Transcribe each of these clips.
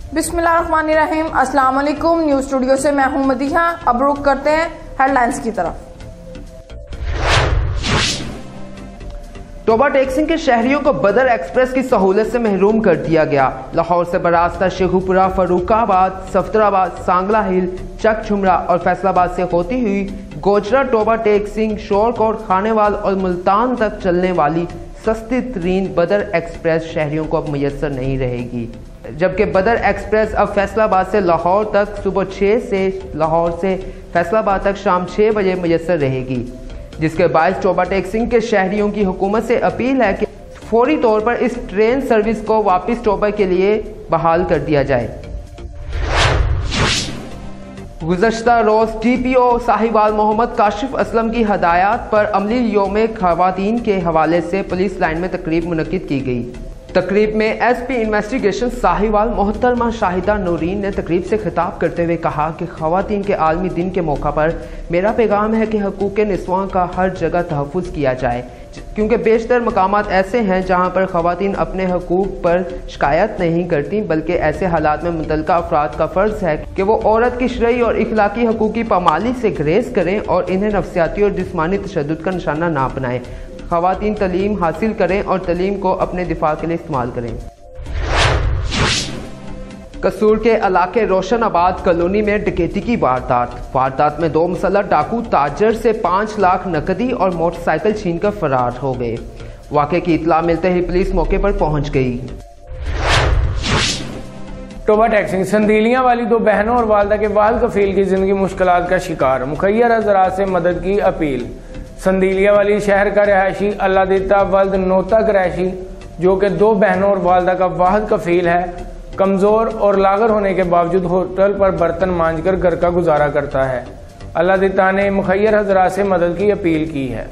बिस्मिल्लाहिर्रहमानिर्रहीम। अस्सलाम वालेकुम। न्यूज़ स्टूडियो से मैं हूं मदीहा। अब रुख करते हैं हेडलाइंस की तरफ। टोबा टैक्सिंग के शहरियों को बदर एक्सप्रेस की सहूलत से महरूम कर दिया गया। लाहौर से बरास्ता शेखुपुरा, फरूखाबाद, सफदराबाद, सांगला हिल, चक झुमरा और फैसलाबाद से होती हुई गोजरा टोबा टैक्सिंग, शोरकोट, खानेवाल और मुल्तान तक चलने वाली सस्ती तरीन बदर एक्सप्रेस शहरियों को अब मुयसर नहीं रहेगी, जबकि बदर एक्सप्रेस अब फैसलाबाद से लाहौर तक सुबह 6 से लाहौर से फैसलाबाद तक शाम 6 बजे मुयसर रहेगी, जिसके बायस टोबा टैक्सिंग के शहरियों की हुकूमत से अपील है कि फौरी तौर पर इस ट्रेन सर्विस को वापस टोबा के लिए बहाल कर दिया जाए। गुज़श्ता रोज़ TPO साहिवाल मोहम्मद काशिफ असलम की हदायत पर अमली योम ख़वातीन के हवाले से पुलिस लाइन में तकरीब मुनक्किद की गई। तकरीब में SP इन्वेस्टिगेशन साहिवाल मोहतरमा शाहिदा नूरीन ने तकरीब से खिताब करते हुए कहा कि ख़वातीन के आलमी दिन के मौका पर मेरा पैगाम है कि हकूक़ निस्वां का हर जगह तहफ़्फ़ुज़ किया जाए, क्योंकि बेशतर मकामात ऐसे हैं जहाँ पर ख़वातीन अपने हकूक़ पर शिकायत नहीं करती, बल्कि ऐसे हालात में मुतल्लिक़ा अफराद का फ़र्ज़ है कि वो औरत की शरई और इखलाकी हकूक़ की पामाली से गुरेज़ करें और इन्हें नफ्सियाती और जिस्मानी तशद्दुद का निशाना ना बनाएं। ख़वातीन तलीम हासिल करें और तलीम को अपने दिफा के लिए इस्तेमाल करें। कसूर के इलाके रोशनाबाद कॉलोनी में डकैती की वारदात में 2 मुसल्लह डाकू ताजर से 5 लाख नकदी और मोटरसाइकिल छीनकर फरार हो गए। वाक़े की इत्तला मिलते ही पुलिस मौके पर पहुंच गई। टोबा टैक्सिंग संदीलियां वाली 2 बहनों और वालदा के वालिद कफील की जिंदगी मुश्किलात का शिकार, मुखय्यर हज़रात से मदद की अपील। संदीलिया वाली शहर का रहायशी अल्लाह देता वल्द नोता क्रैशी, जो कि 2 बहनों और वालदा का वाहिद कफील है, कमज़ोर और लागर होने के बावजूद होटल पर बर्तन मांझकर घर का गुजारा करता है। अल्लाह देता ने मुखय्यर हज़रात से मदद की अपील की है।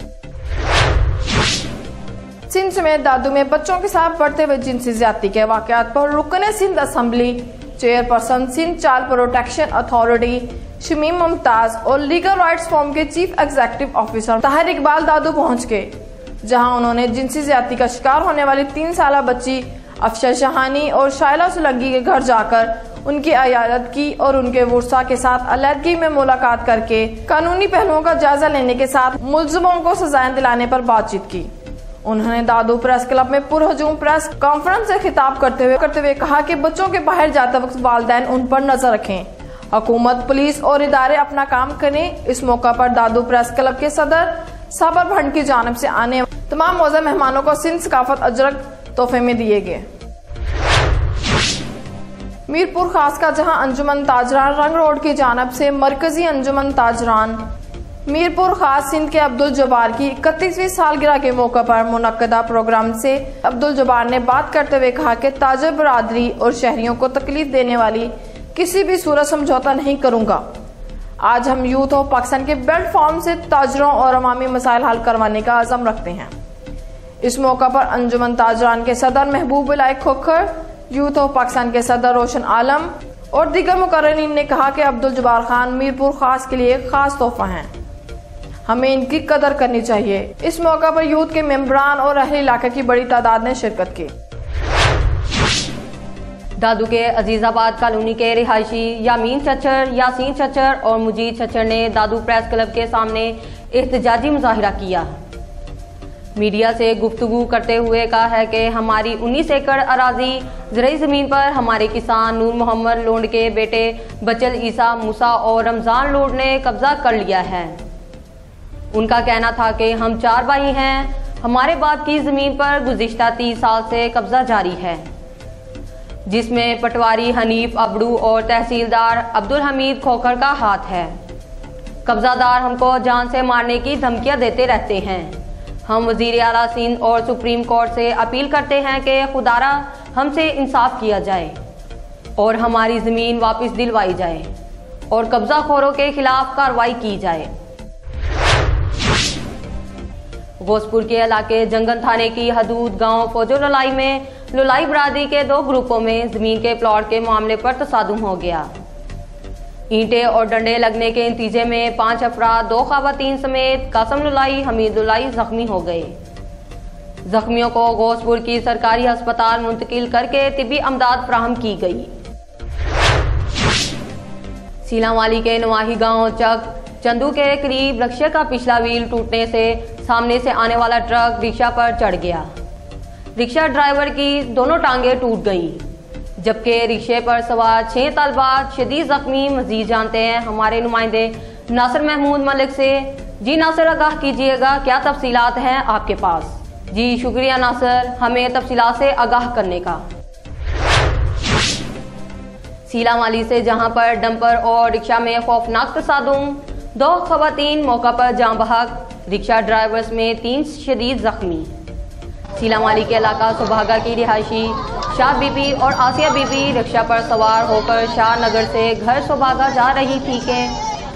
सिंध समेत दादू में बच्चों के साथ बढ़ते हुए जिनसी ज्यादती के वाक़यात पर रुकन Sindh assembly chairperson Sindh child protection authority Shamim Mumtaz और लीगल राइट्स फोरम के chief executive officer Tahir Iqbal Dadu पहुंच गए, जहां उन्होंने जिनसी ज्यादती का शिकार होने वाली 3 साला बच्ची अफशर शहानी और शाइला सुलंगी के घर जाकर उनकी अयादत की और उनके वर्सा के साथ अलहदगी में मुलाकात करके कानूनी पहलुओं का जायजा लेने के साथ मुल्जिमों को सजाएं दिलाने पर बातचीत की। उन्होंने दादू प्रेस क्लब में पुरहजूम प्रेस कॉन्फ्रेंस से खिताब करते हुए कहा कि बच्चों के बाहर जाते वक्त वालिदैन उन पर नजर रखें, हुकूमत, पुलिस और इदारे अपना काम करें। इस मौका पर दादू प्रेस क्लब के सदर साबर भंड की जानिब से आने तमाम मौजूद मेहमानों को सिंध सकाफत अजरक तोहफे में दिए गए। मीरपुर खास का जहां अंजुमन ताजरान रंग रोड की जानिब से मरकजी अंजुमन ताजरान मीरपुर खास सिंध के अब्दुल जब्बार की 31वीं सालगिरह के मौके पर मुनक्कदा प्रोग्राम से अब्दुल जब्बार ने बात करते हुए कहा कि ताजर बरादरी और शहरियों को तकलीफ देने वाली किसी भी सूरत समझौता नहीं करूंगा। आज हम यूथ ऑफ पाकिस्तान के प्लेटफॉर्म से ताजरों और अवामी मसाइल हल करवाने का अज़म रखते हैं। इस मौका पर अंजुमन ताजरान के सदर महबूब इलाही खोखर, यूथ ऑफ पाकिस्तान के सदर रोशन आलम और दीगर मुकर्ररीन ने कहा कि अब्दुल जब्बार खान मीरपुर खास के लिए खास तोहफा हैं, हमें इनकी कदर करनी चाहिए। इस मौका पर यूथ के मेंबरान और अहले इलाके की बड़ी तादाद ने शिरकत की। दादू के अजीजाबाद कॉलोनी के रिहायशी यामीन चच्चर, यासीन चच्चर और मुजीद चच्चर ने दादू प्रेस क्लब के सामने एहतजाजी मुजाहिरा किया। मीडिया से गुफ्तगू करते हुए कहा है कि हमारी 19 एकड़ अराजी ज़रई ज़मीन पर हमारे किसान नूर मोहम्मद लोंड के बेटे बचल ईसा मूसा और रमज़ान लोंड ने कब्जा कर लिया है। उनका कहना था कि हम 4 भाई हैं, हमारे बाप की ज़मीन पर गुज़िश्ता 30 साल से कब्जा जारी है, जिसमें पटवारी हनीफ अबड़ू और तहसीलदार अब्दुल हमीद खोखर का हाथ है। कब्जादार हमको जान से मारने की धमकियां देते रहते हैं। हम वज़ीर आला सिंध और सुप्रीम कोर्ट से अपील करते हैं कि खुदारा हमसे इंसाफ किया जाए और हमारी ज़मीन वापस दिलवाई जाए और कब्जाखोरों के खिलाफ कार्रवाई की जाए। गोसपुर के इलाके जंगन थाने की हदूद गांव फौजो लुलाई में लुलाई बरादरी के 2 ग्रुपों में जमीन के प्लॉट के मामले पर तसादुम हो गया। ईंटें और डंडे लगने के नतीजे में 5 अफराद 2 ख़वातीन समेत कासम लुलाई, हमीद लुलाई जख्मी हो गए। जख्मियों को गोसपुर की सरकारी अस्पताल मुंतकिल करके तिब्बी अमदाद फराहम की गई। सीलावाली के नवाही गांव चक चंदू के करीब रिक्शे का पिछला व्हील टूटने से सामने से आने वाला ट्रक रिक्शा पर चढ़ गया। रिक्शा ड्राइवर की दोनों टांगें टूट गई, जबकि रिक्शे पर सवार 6 तलबा शदीद जख्मी। मजीद जानते हैं हमारे नुमाइंदे नासिर महमूद मलिक से। जी नासिर, आगाह कीजिएगा, क्या तफसीलात हैं आपके पास? जी शुक्रिया नासिर, हमें तफसीलात से आगाह करने का। सीलावाली से जहां पर डंपर और रिक्शा में खौफनाक तसादुम, 2 खवातीन मौका पर जान बहक, रिक्शा ड्राइवर में 3 शदीद जख्मी। सीलावाली के इलाका सुभागा की रिहायशी शाह बीबी और आसिया बीबी रिक्शा पर सवार होकर शाहनगर से घर सुभागा जा रही थी कि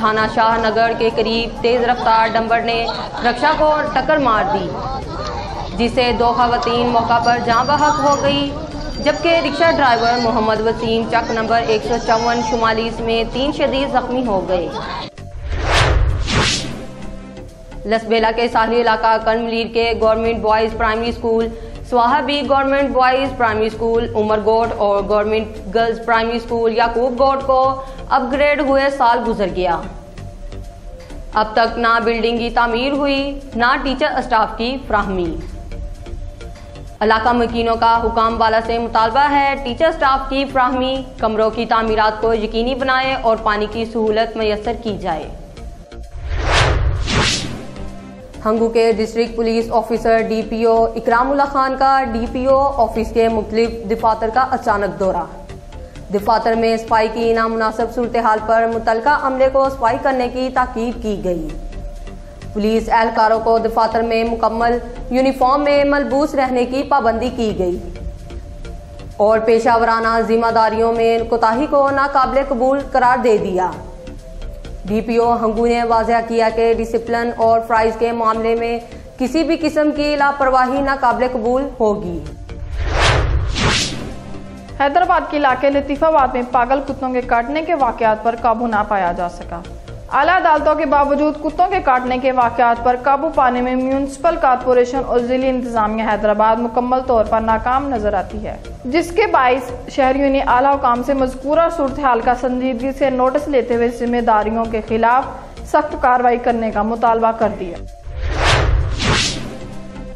थाना शाहनगर के करीब तेज रफ्तार डंपर ने रिक्शा को टक्कर मार दी, जिससे 2 खवातीन मौका पर जान बहक हो गई, जबकि रिक्शा ड्राइवर मोहम्मद वसीम चक नंबर 154 शुमाली में 3 शदीद जख्मी हो गए। लसबेला के साहली इलाका कनमलीर के गवर्नमेंट बॉयज प्राइमरी स्कूल, स्वाहाबी government boys primary school Umarkot और government girls primary school Yaqub Goth को अपग्रेड हुए साल गुजर गया। अब तक ना बिल्डिंग की तामीर हुई, ना टीचर स्टाफ की फ्राहमी। इलाका मकीनों का हुकाम वाला से मुतालबा है टीचर स्टाफ की फ्राहमी, कमरों की तामीरात को यकीनी बनाए और पानी की सहूलत मैसर की जाए। हंगू के district police officer DPO Ikramullah Khan का DPO ऑफिस के मुख्तलिफ दफातर का अचानक दौरा। दफातर में सफाई की नामुनासिब सूरत हाल पर मुतलका अमले को सफाई करने की ताकीद की गई। पुलिस एहलकारों को दफातर में मुकम्मल यूनिफॉर्म में मलबूस रहने की पाबंदी की गई और पेशावराना जिम्मेदारियों में कोताही को नाकाबिले कबूल करार दे दिया। DPO हंगू ने वाज़ेह किया कि डिसिप्लिन और फ्राइज के मामले में किसी भी किस्म की लापरवाही नाकाबिले कबूल होगी। हैदराबाद के इलाके लतीफाबाद में पागल कुत्तों के काटने के वाकयात पर काबू ना पाया जा सका। आला अदालतों के बावजूद कुत्तों के काटने के वाकयात पर काबू पाने में म्यूनिसिपल कॉर्पोरेशन और जिली इंतजामिया हैदराबाद मुकम्मल तौर पर नाकाम नजर आती है, जिसके बाइस शहरियों ने आला हुकाम से मज़कूरा सूरत हाल का संजीदगी से नोटिस लेते हुए जिम्मेदारियों के खिलाफ सख्त कार्रवाई करने का मुतालबा कर दिया।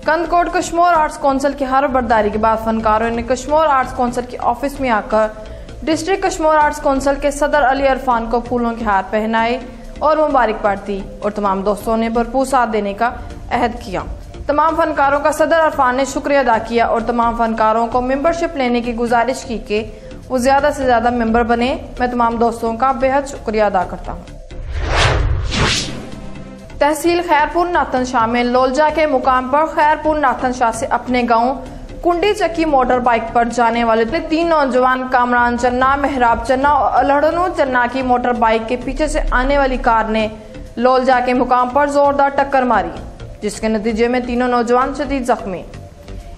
कंदकोट कश्मोर आर्ट्स काउंसिल की हर बर्दारी के बाद फनकारों ने कश्मोर आर्ट्स काउंसिल के ऑफिस में आकर डिस्ट्रिक्ट कश्मोर आर्ट्स काउंसिल के सदर अली अरफान को फूलों के हार पहनाए और मुबारकबाद दी और तमाम दोस्तों ने भरपूर साथ देने का अहद किया। तमाम फनकारों का सदर अरफान ने शुक्रिया अदा किया और तमाम फनकारों को मेंबरशिप लेने की गुजारिश की कि वो ज्यादा से ज्यादा मेंबर बने। मैं तमाम दोस्तों का बेहद शुक्रिया अदा करता हूँ। तहसील खैरपुर नाथन शाह में लोलजा के मुकाम पर खैरपुर नाथन शाह से अपने गाँव कुंडी चक्की मोटर बाइक पर जाने वाले 3 नौजवान कामरान चन्ना, मेहराब चन्ना और अलहड़नू चन्ना की मोटर बाइक के पीछे से आने वाली कार ने लोलजा के मुकाम पर जोरदार टक्कर मारी, जिसके नतीजे में तीनों नौजवान शदीद जख्मी।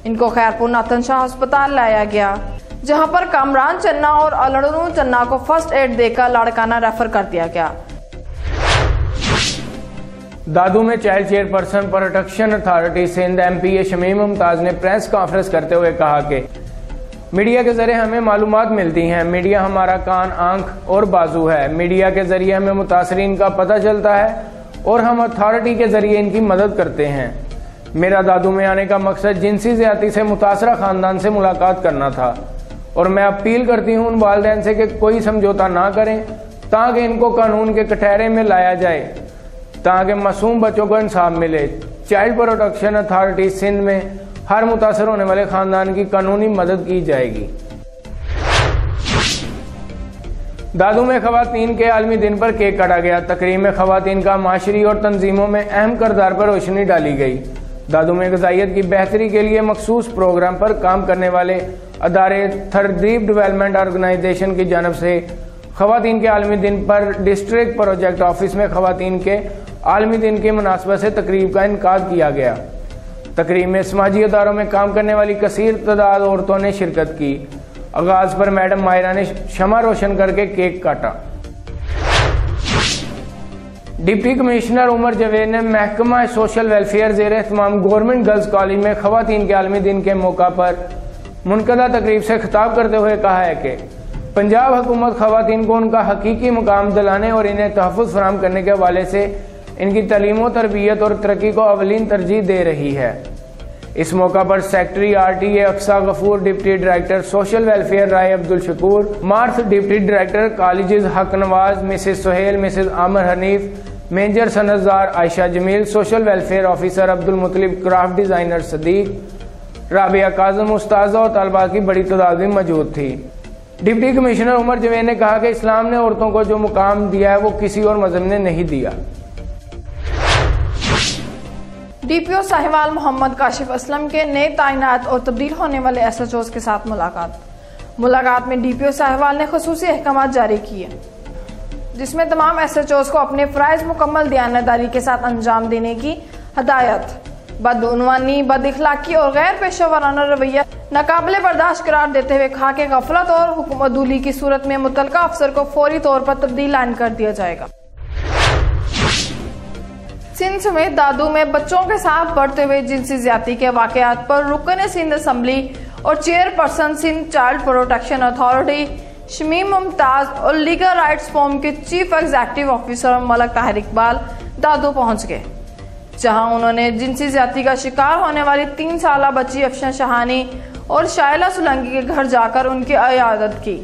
इनको खैरपुर नाथन शाह अस्पताल लाया गया, जहां पर कामरान चन्ना और अलहड़नू चन्ना को फर्स्ट एड देकर लाड़काना रेफर कर दिया गया। दादू में child chairperson protection authority Sindh MPA Shamim Mumtaz ने प्रेस कॉन्फ्रेंस करते हुए कहा कि मीडिया के जरिए हमें मालूमात मिलती हैं। मीडिया हमारा कान, आंख और बाजू है। मीडिया के जरिए हमें मुतासरीन का पता चलता है और हम अथॉरिटी के जरिए इनकी मदद करते हैं। मेरा दादू में आने का मकसद जिनसी ज़्यादती से मुतासरा खानदान से मुलाकात करना था और मैं अपील करती हूँ उन वालिदैन से कि कोई समझौता ना करें ताकि इनको कानून के कटहरे में लाया जाए, ताकि मासूम बच्चों को इंसाफ मिले। चाइल्ड प्रोटेक्शन अथॉरिटी सिंध में हर मुतासर होने वाले खानदान की कानूनी मदद की जाएगी। दादू में खवातीन के आलमी दिन पर केक काटा गया। तकरीब में खवातीन का माशरी और तंजीमों में अहम किरदार पर रोशनी डाली गई। दादू में ग़िज़ाइयत की बेहतरी के लिए मखसूस प्रोग्राम पर काम करने वाले अदारे थरदीब डेवलपमेंट ऑर्गेनाइजेशन की जानब से खवातीन के आलमी दिन पर डिस्ट्रिक्ट प्रोजेक्ट ऑफिस में खवातीन के आलमी दिन की मुनासबत से तकरीब का इनकाद किया गया। तकरीब में समाजी अदारों में काम करने वाली कसीर तादाद औरतों ने शिरकत की। आगाज पर मैडम माहिरा ने शमा रोशन करके केक काटा। डिप्टी कमिश्नर उमर जवेद ने महकमा सोशल वेलफेयर ज़ेर एहतमाम गवर्नमेंट गर्ल्स कॉलेज में खवातीन के आलमी दिन के मौका पर मुनक़दा तकरीब से खिताब करते हुए कहा है कि पंजाब हुकूमत खवातीन को उनका हकीकी मुकाम दिलाने और इन्हें तहफ़्फ़ुज़ फराहम करने के हवाले से इनकी तालीम व तरबियत और तरक्की को अवलीन तरजीह दे रही है। इस मौका पर secretary RTA Aqsa Ghafoor, deputy director social welfare Rai Abdul Shakoor, मार्थ deputy director colleges Haq Nawaz, Mrs Sohail, Mrs Amir Hanif, major सनतजार Ayesha Jameel, social welfare officer Abdul Mutlib, craft designer Sadiq, Rabia Kazim, उस्ताज़ा और तलबा की बड़ी तादाद में मौजूद थी। डिप्टी कमिश्नर उमर जवेद ने कहा कि इस्लाम ने औरतों को जो मुकाम दिया है वो किसी और मजहब ने नहीं दिया। DPO साहिवाल मोहम्मद काशिफ असलम के नए तैनात और तब्दील होने वाले SHOs के साथ मुलाकात में DPO साहिवाल ने खुसूसी अहकाम जारी किए, जिसमें तमाम SHOs को अपने फ़राइज़ मुकम्मल दयानतदारी के साथ अंजाम देने की हदायत, बदउनवानी, बदइखलाकी और गैर पेशा वराना रवैया नाकाबिले बर्दाश्त करार देते हुए कहा कि गफलत और हुकूमतदूली की सूरत में मुतलका अफसर को फौरी तौर पर तब्दील लाइन कर दिया जाएगा। सिंध समेत दादू में बच्चों के साथ बढ़ते हुए जिनसी ज्यादती के वाकयात पर रुकन सिंध असम्बली और chairperson Sindh child protection authority Shamim Mumtaz और लीगल राइट्स फोरम के chief executive officer Malik Tahir Iqbal Dadu पहुंच गए, जहां उन्होंने जिनसी ज्यादती का शिकार होने वाली 3 साला बच्ची अफशन शहानी और शाइला सुलंगी के घर जाकर उनकी इयादत की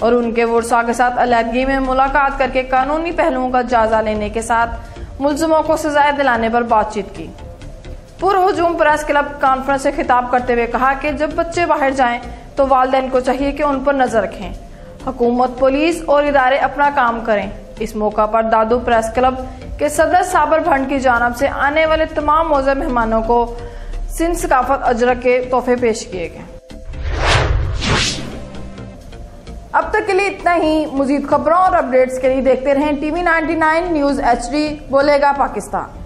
और उनके वर्सा के साथ अलहदगी में मुलाकात करके कानूनी पहलुओं का जायजा लेने के साथ मुल्जिमों को सजाएं दिलाने पर बातचीत की। पुरहुजूम प्रेस क्लब कॉन्फ्रेंस से खिताब करते हुए कहा कि जब बच्चे बाहर जाएं तो वालिदैन को चाहिए कि उन पर नजर रखें, हुकूमत, पुलिस और इदारे अपना काम करें। इस मौका पर दादू प्रेस क्लब के सदर साबर भंड की जानिब से आने वाले तमाम मौजूद मेहमानों को सिंध सकाफत अजरक के तोहफे पेश किए गए। अब तक के लिए इतना ही। मज़ीद खबरों और अपडेट्स के लिए देखते रहें TV 99 न्यूज़ HD, बोलेगा पाकिस्तान।